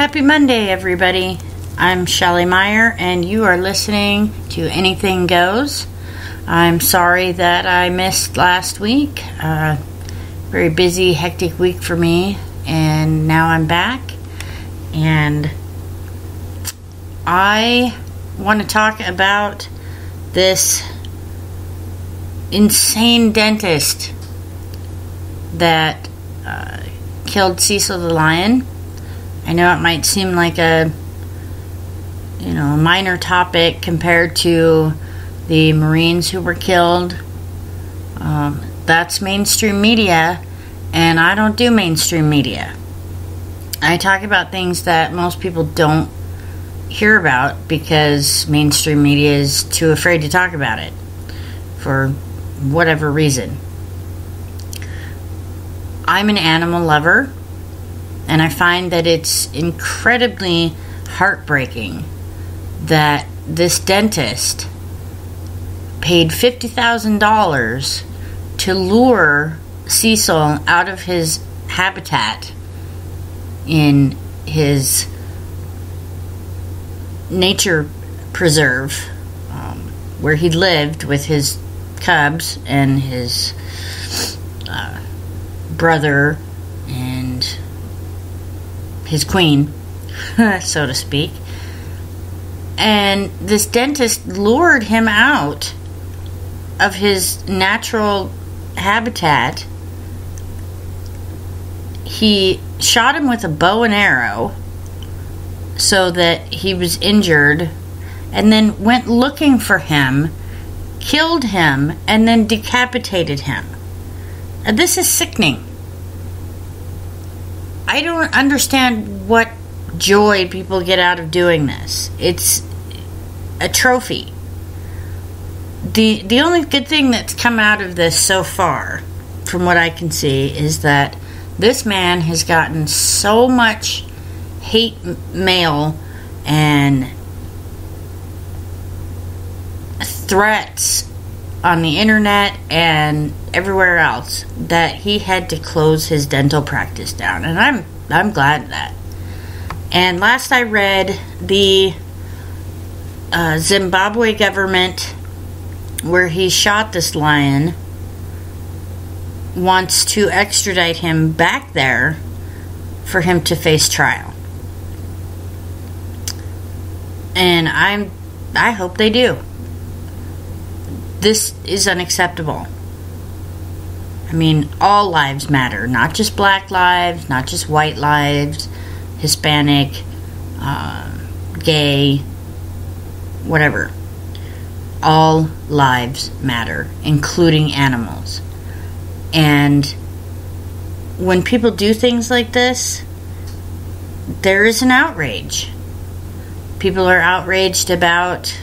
Happy Monday, everybody. I'm Shelley Meyer, and you are listening to Anything Goes. I'm sorry that I missed last week. Very busy, hectic week for me, and now I'm back. And I want to talk about this insane dentist that killed Cecil the lion. I know it might seem like a minor topic compared to the Marines who were killed. That's mainstream media, and I don't do mainstream media. I talk about things that most people don't hear about because mainstream media is too afraid to talk about it for whatever reason. I'm an animal lover, and I find that it's incredibly heartbreaking that this dentist paid $50,000 to lure Cecil out of his habitat in his nature preserve, where he lived with his cubs and his brother and his queen, so to speak. And this dentist lured him out of his natural habitat. He shot him with a bow and arrow so that he was injured, and then went looking for him, killed him, and then decapitated him. And this is sickening. I don't understand what joy people get out of doing this. It's a trophy. The only good thing that's come out of this so far, from what I can see, is that this man has gotten so much hate mail and threats on the internet and everywhere else that he had to close his dental practice down, and I'm glad of that. And last I read, the Zimbabwe government, where he shot this lion, wants to extradite him back there for him to face trial. And I hope they do. This is unacceptable. I mean, all lives matter, not just black lives, not just white lives, Hispanic, gay, whatever. All lives matter, including animals. And when people do things like this, there is an outrage. People are outraged about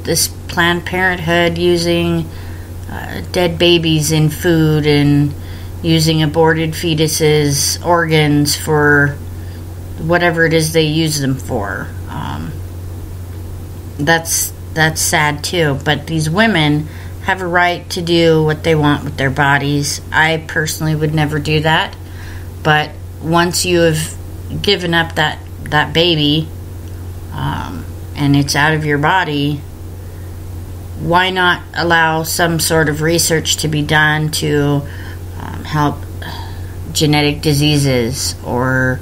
this Planned Parenthood using dead babies in food and using aborted fetuses' organs for whatever it is they use them for. That's sad too. But these women have a right to do what they want with their bodies. I personally would never do that. But once you have given up that baby, and it's out of your body, why not allow some sort of research to be done to help genetic diseases or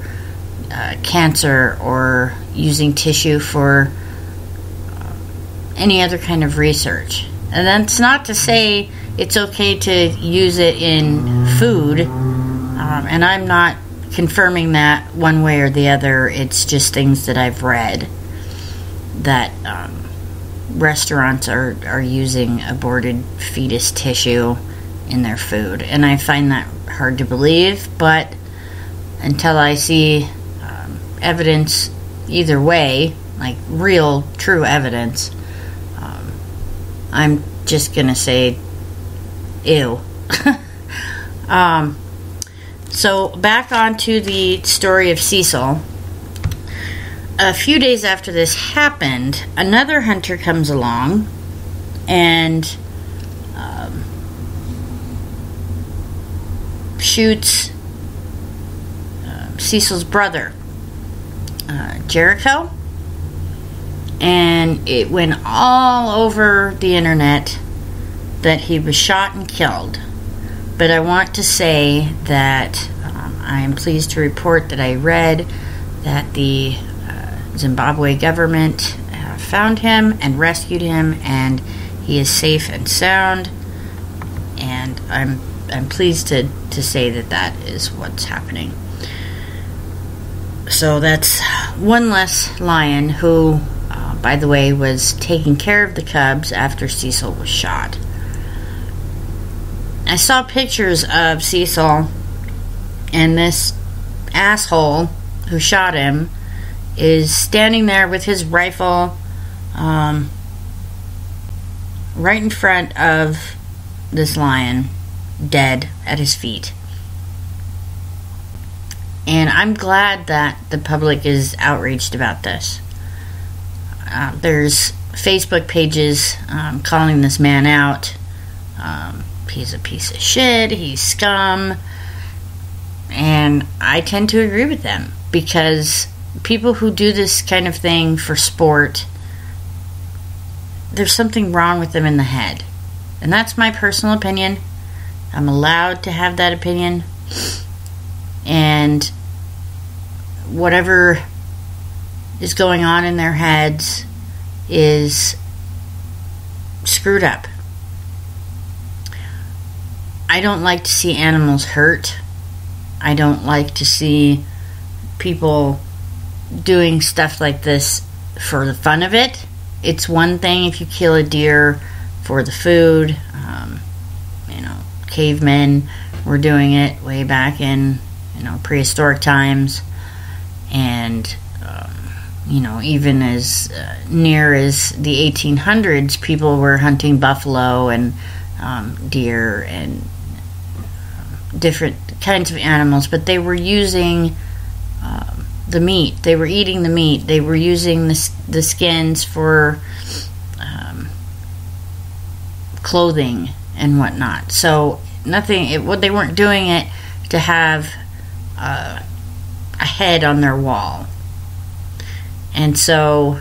cancer, or using tissue for any other kind of research? And that's not to say it's okay to use it in food, and I'm not confirming that one way or the other. It's just things that I've read, that restaurants are using aborted fetus tissue in their food, and I find that hard to believe. But until I see evidence either way, like real, true evidence, I'm just gonna say, ew. So back onto the story of Cecil. A few days after this happened, another hunter comes along and shoots Cecil's brother. Jericho, and it went all over the internet that he was shot and killed. But I want to say that I am pleased to report that I read that the Zimbabwe government found him and rescued him, and he is safe and sound. And I'm pleased to say that that is what's happening. So that's one less lion who, by the way, was taking care of the cubs after Cecil was shot. I saw pictures of Cecil, and this asshole who shot him is standing there with his rifle right in front of this lion, dead at his feet. And I'm glad that the public is outraged about this. There's Facebook pages calling this man out. He's a piece of shit, he's scum. And I tend to agree with them, because people who do this kind of thing for sport, there's something wrong with them in the head. And that's my personal opinion. I'm allowed to have that opinion. And whatever is going on in their heads is screwed up. I don't like to see animals hurt. I don't like to see people doing stuff like this for the fun of it. It's one thing if you kill a deer for the food. Cavemen were doing it way back in, prehistoric times. And, even as near as the 1800s, people were hunting buffalo and deer and different kinds of animals, but they were using the meat. They were eating the meat. They were using the skins for clothing and whatnot. So they weren't doing it to have a head on their wall. And so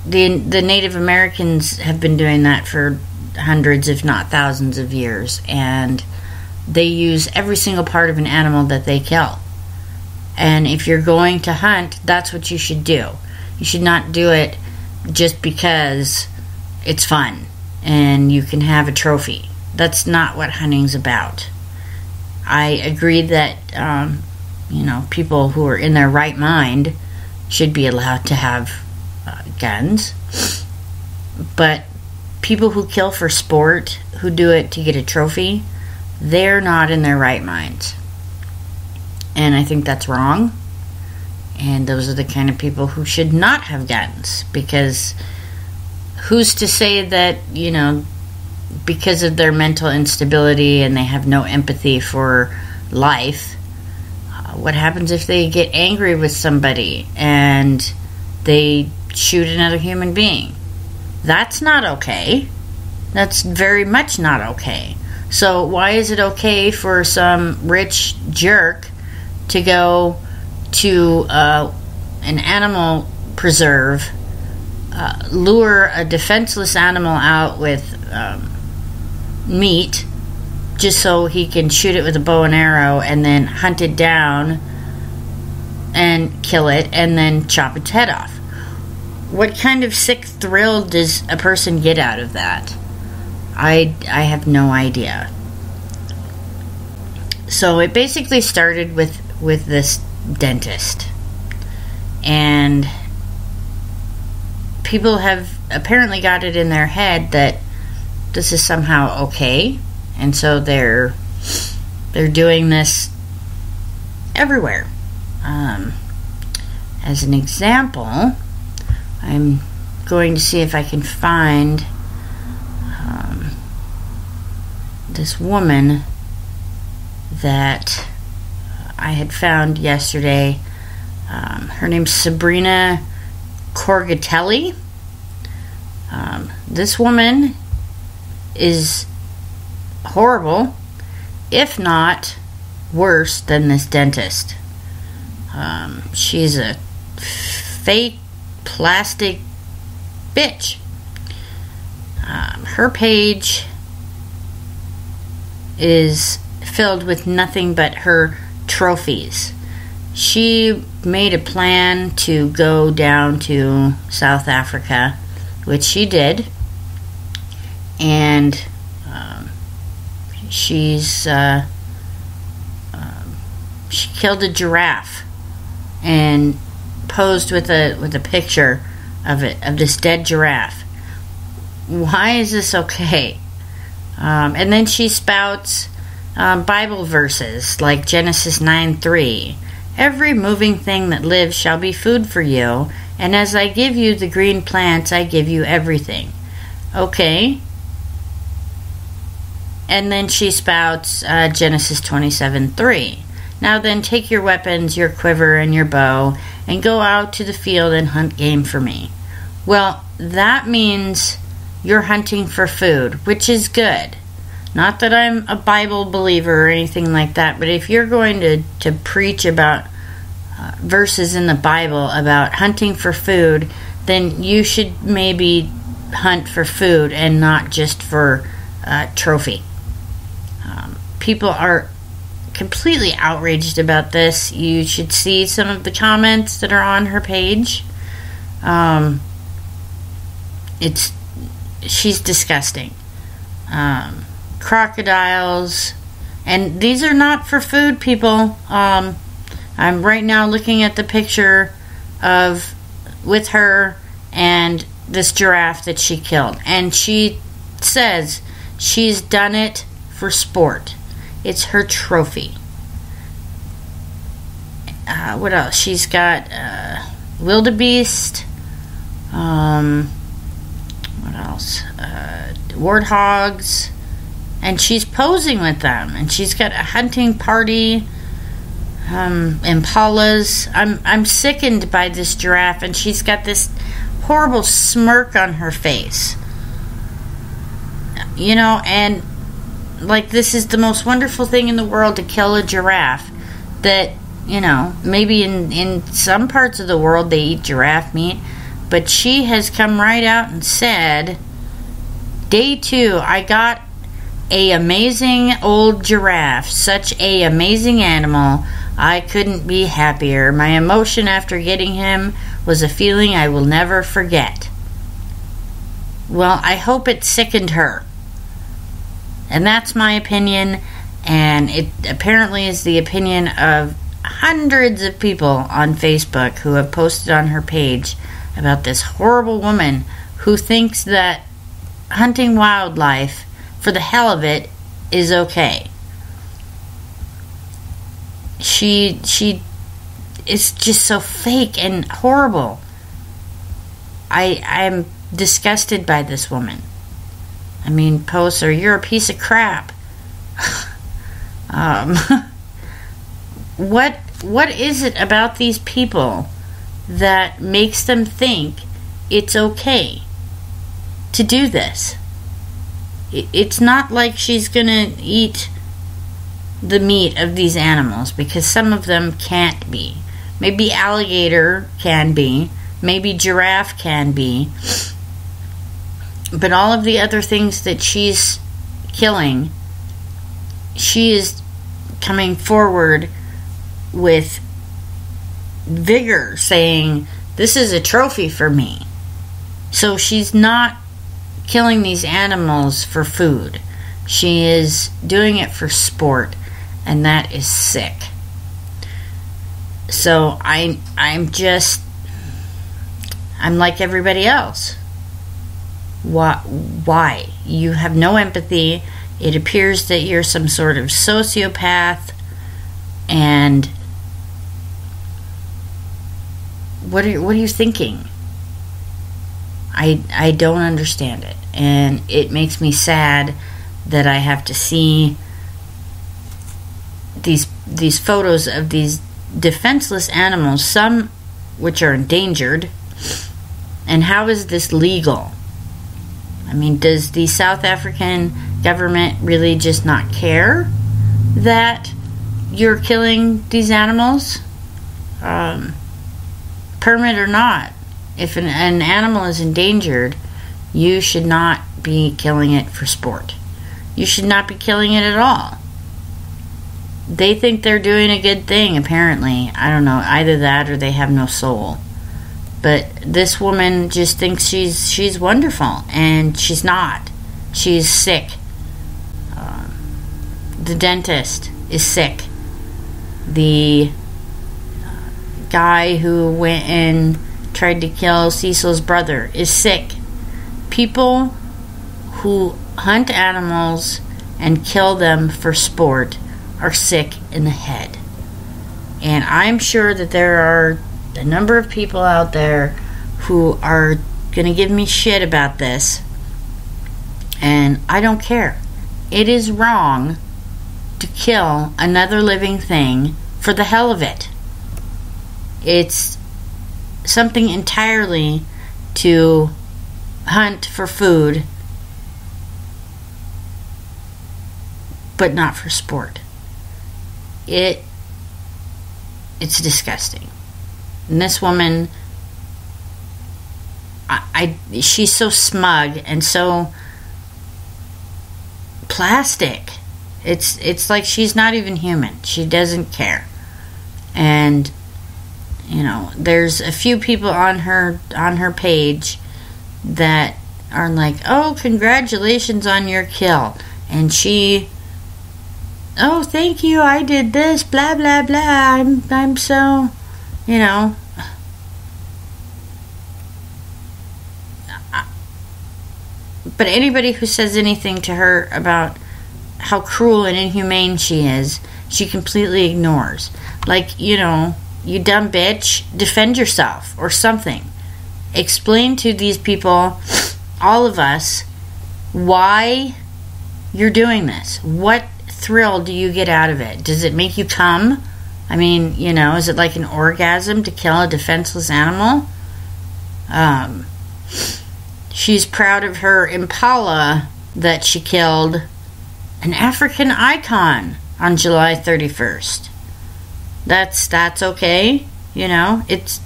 the Native Americans have been doing that for hundreds, if not thousands of years, and they use every single part of an animal that they kill. And if you're going to hunt, that's what you should do. You should not do it just because it's fun and you can have a trophy. That's not what hunting's about. I agree that people who are in their right mind should be allowed to have guns, but people who kill for sport, who do it to get a trophy, they're not in their right minds. And I think that's wrong. And those are the kind of people who should not have guns, because who's to say that, because of their mental instability and they have no empathy for life, what happens if they get angry with somebody and they shoot another human being? That's not okay. That's very much not okay. So why is it okay for some rich jerk to go to an animal preserve, lure a defenseless animal out with meat just so he can shoot it with a bow and arrow and then hunt it down and kill it and then chop its head off? What kind of sick thrill does a person get out of that? I have no idea. So it basically started with this dentist. And people have apparently got it in their head that this is somehow okay. And so they're doing this everywhere. As an example, I'm going to see if I can find this woman that I had found yesterday. Her name's Sabrina Corgatelli. This woman is horrible, if not worse than this dentist. She's a fake plastic bitch. Her page is filled with nothing but her trophies. She made a plan to go down to South Africa, which she did, and she killed a giraffe and posed with a picture of this dead giraffe. Why is this okay? And then she spouts Bible verses like Genesis 9:3. Every moving thing that lives shall be food for you, and as I give you the green plants, I give you everything. Okay. And then she spouts Genesis 27:3. Now then, take your weapons, your quiver, and your bow, and go out to the field and hunt game for me. Well, that means you're hunting for food, which is good. Not that I'm a Bible believer or anything like that, but if you're going to preach about verses in the Bible about hunting for food, then you should maybe hunt for food and not just for trophy. People are completely outraged about this. You should see some of the comments that are on her page. She's disgusting. Crocodiles, and these are not for food, people. I'm right now looking at the picture with her and this giraffe that she killed, and she says she's done it for sport. It's her trophy. What else? She's got wildebeest. What else? Warthogs. And she's posing with them. And she's got a hunting party. Impalas. I'm sickened by this giraffe. And she's got this horrible smirk on her face. You know, and like this is the most wonderful thing in the world to kill a giraffe. That, you know, maybe in some parts of the world they eat giraffe meat. But she has come right out and said, day 2, I got a amazing old giraffe, such a amazing animal. I couldn't be happier. My emotion after getting him was a feeling I will never forget. Well, I hope it sickened her. And that's my opinion, and it apparently is the opinion of hundreds of people on Facebook who have posted on her page about this horrible woman who thinks that hunting wildlife for the hell of it is okay. She is just so fake and horrible. I'm disgusted by this woman. I mean, poster, you're a piece of crap. What is it about these people that makes them think it's okay to do this? It's not like she's gonna eat the meat of these animals, because some of them can't be. Maybe alligator can be, maybe giraffe can be, but all of the other things that she's killing, she is coming forward with vigor, saying, this is a trophy for me. So she's not killing these animals for food. She is doing it for sport, and that is sick. So I'm like everybody else. Why? You have no empathy. It appears that you're some sort of sociopath, and what are you thinking? I don't understand it, and it makes me sad that I have to see these photos of these defenseless animals, some which are endangered. And how is this legal? I mean, does the South African government really just not care that you're killing these animals? permit or not. If an animal is endangered, you should not be killing it for sport. You should not be killing it at all. They think they're doing a good thing, apparently. I don't know, either that or they have no soul. But this woman just thinks she's wonderful, and she's not. She's sick. The dentist is sick. The guy who went and tried to kill Cecil's brother is sick. People who hunt animals and kill them for sport are sick in the head. And I'm sure that there are a number of people out there who are going to give me shit about this. And I don't care. It is wrong to kill another living thing for the hell of it. It's something entirely to hunt for food, but not for sport. It's disgusting. And this woman, she's so smug and so plastic. It's like she's not even human. She doesn't care. And you know, there's a few people on her page that are like, "Oh, congratulations on your kill." And she, "Oh, thank you. I did this, blah blah blah. I'm so, you know." But anybody who says anything to her about how cruel and inhumane she is, she completely ignores. Like, you know, you dumb bitch, defend yourself or something. Explain to these people, all of us, why you're doing this. What thrill do you get out of it? Does it make you come? I mean, you know, is it like an orgasm to kill a defenseless animal? She's proud of her impala that she killed, an African icon, on July 31st. That's okay, you know. It's,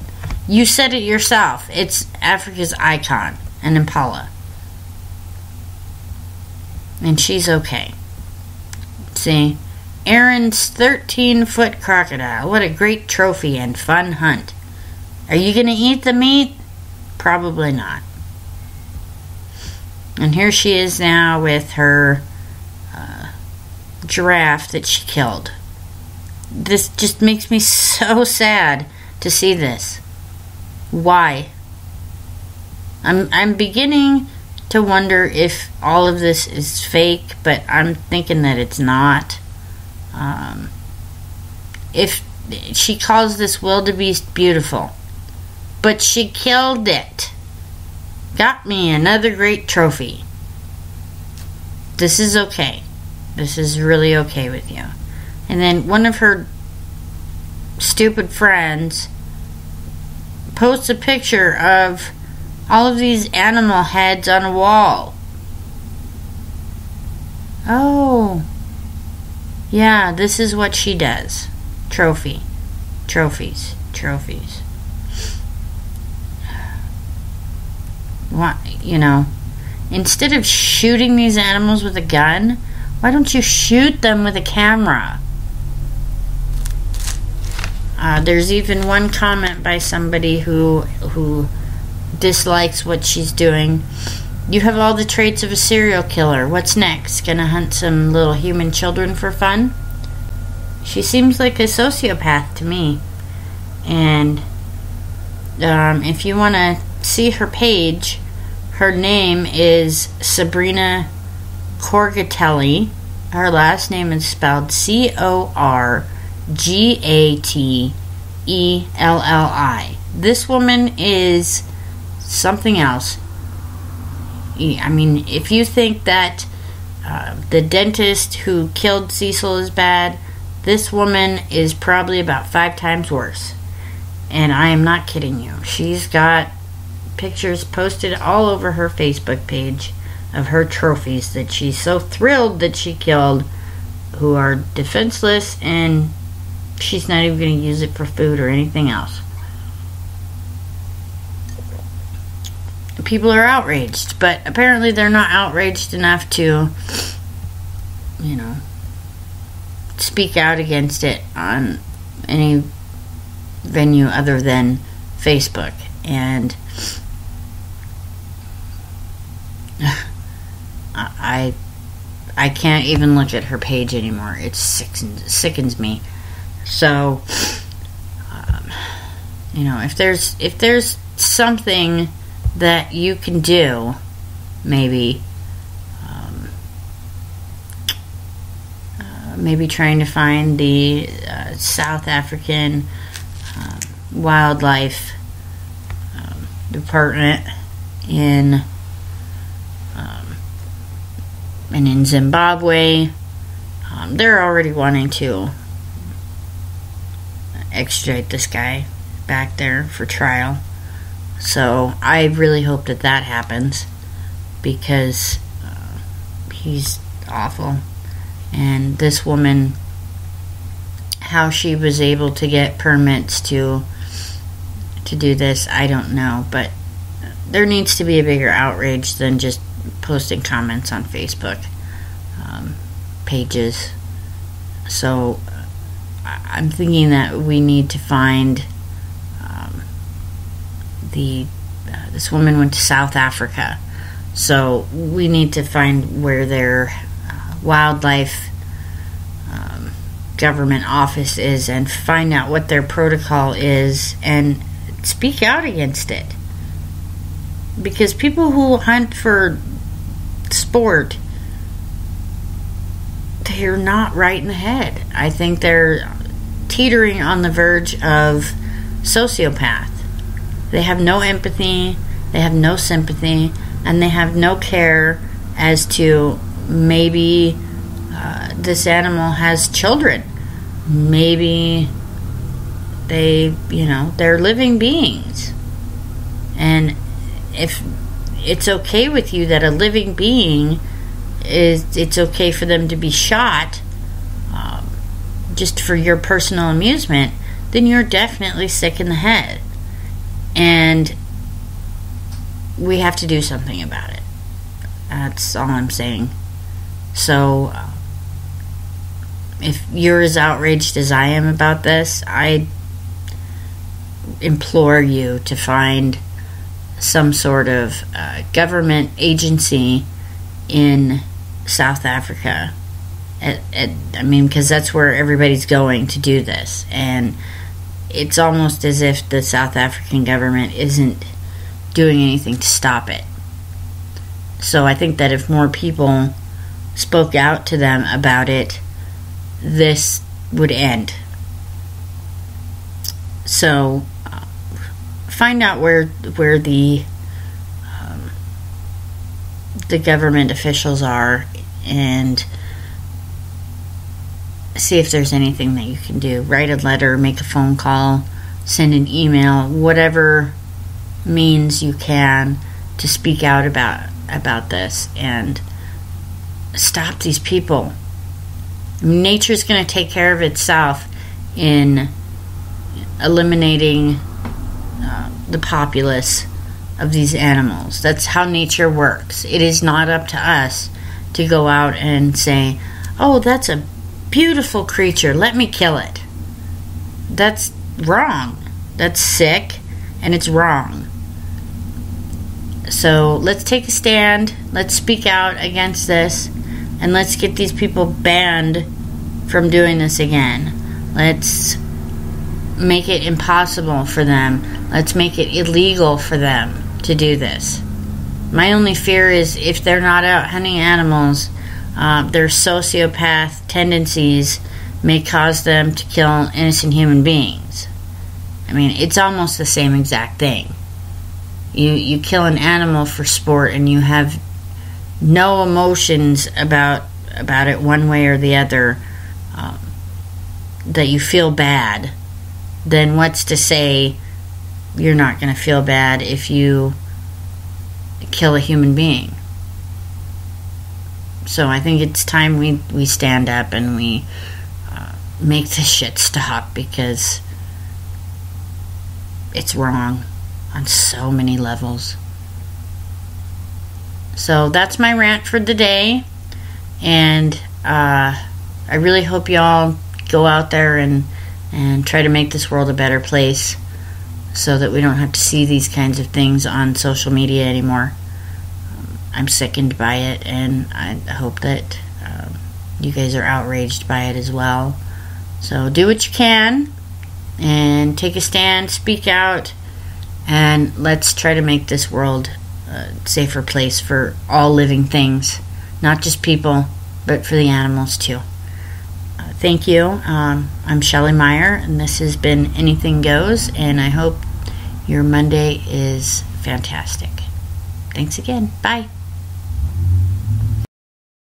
you said it yourself. It's Africa's icon, an impala. And she's okay. See, Aaron's 13-foot crocodile. What a great trophy and fun hunt. Are you going to eat the meat? Probably not. And here she is now with her giraffe that she killed. This just makes me so sad to see this. Why? I'm beginning to wonder if all of this is fake, but I'm thinking that it's not. If she calls this wildebeest beautiful, but she killed it. Got me another great trophy. This is okay. This is really okay with you. And then one of her stupid friends posts a picture of all of these animal heads on a wall. Oh. Yeah, this is what she does. Trophy. Trophies. Trophies. What, you know, instead of shooting these animals with a gun, why don't you shoot them with a camera? There's even one comment by somebody who dislikes what she's doing. You have all the traits of a serial killer. What's next? Gonna hunt some little human children for fun? She seems like a sociopath to me. And if you want to see her page, her name is Sabrina Corgatelli. Her last name is spelled Corgattelli. This woman is something else. I mean, if you think that the dentist who killed Cecil is bad, this woman is probably about 5 times worse. And I am not kidding you. She's got pictures posted all over her Facebook page of her trophies that she's so thrilled that she killed, who are defenseless and She's not even going to use it for food or anything else. People are outraged, but apparently they're not outraged enough to, speak out against it on any venue other than Facebook. And I can't even look at her page anymore. It sickens me. So, if there's something that you can do, maybe trying to find the South African wildlife department in Zimbabwe. They're already wanting to extradite this guy back there for trial. So I really hope that happens, because he's awful. And this woman, how she was able to get permits to do this, I don't know. But there needs to be a bigger outrage than just posting comments on Facebook pages. So I'm thinking that we need to find this woman went to South Africa, so we need to find where their wildlife government office is and find out what their protocol is and speak out against it. Because people who hunt for sport, they're not right in the head. I think they're teetering on the verge of sociopath. They have no empathy, they have no sympathy, and they have no care as to maybe this animal has children. Maybe they're living beings. And if it's okay with you that a living being it's okay for them to be shot just for your personal amusement, then you're definitely sick in the head. And we have to do something about it. That's all I'm saying. So, if you're as outraged as I am about this, I implore you to find some sort of government agency in South Africa. Because that's where everybody's going to do this. And it's almost as if the South African government isn't doing anything to stop it. So I think that if more people spoke out to them about it, this would end. So find out where the government officials are and see if there's anything that you can do. Write a letter, make a phone call, send an email, whatever means you can to speak out about this and stop these people. Nature's going to take care of itself in eliminating the populace of these animals. That's how nature works. It is not up to us to go out and say, oh, that's a beautiful creature, let me kill it. That's wrong. That's sick, and it's wrong. So let's take a stand, let's speak out against this, and let's get these people banned from doing this again. Let's make it impossible for them. Let's make it illegal for them to do this. My only fear is if they're not out hunting animals, their sociopath tendencies may cause them to kill innocent human beings. I mean, it's almost the same exact thing. You kill an animal for sport and you have no emotions about it one way or the other, that you feel bad, then what's to say you're not going to feel bad if you kill a human being? So I think it's time we stand up and we make this shit stop, because it's wrong on so many levels. So that's my rant for the day, and I really hope y'all go out there and try to make this world a better place, so that we don't have to see these kinds of things on social media anymore. I'm sickened by it, and I hope that you guys are outraged by it as well. So do what you can, and take a stand, speak out, and let's try to make this world a safer place for all living things, not just people, but for the animals too. Thank you. I'm Shelley Meyer, and this has been Anything Goes, and I hope your Monday is fantastic. Thanks again. Bye.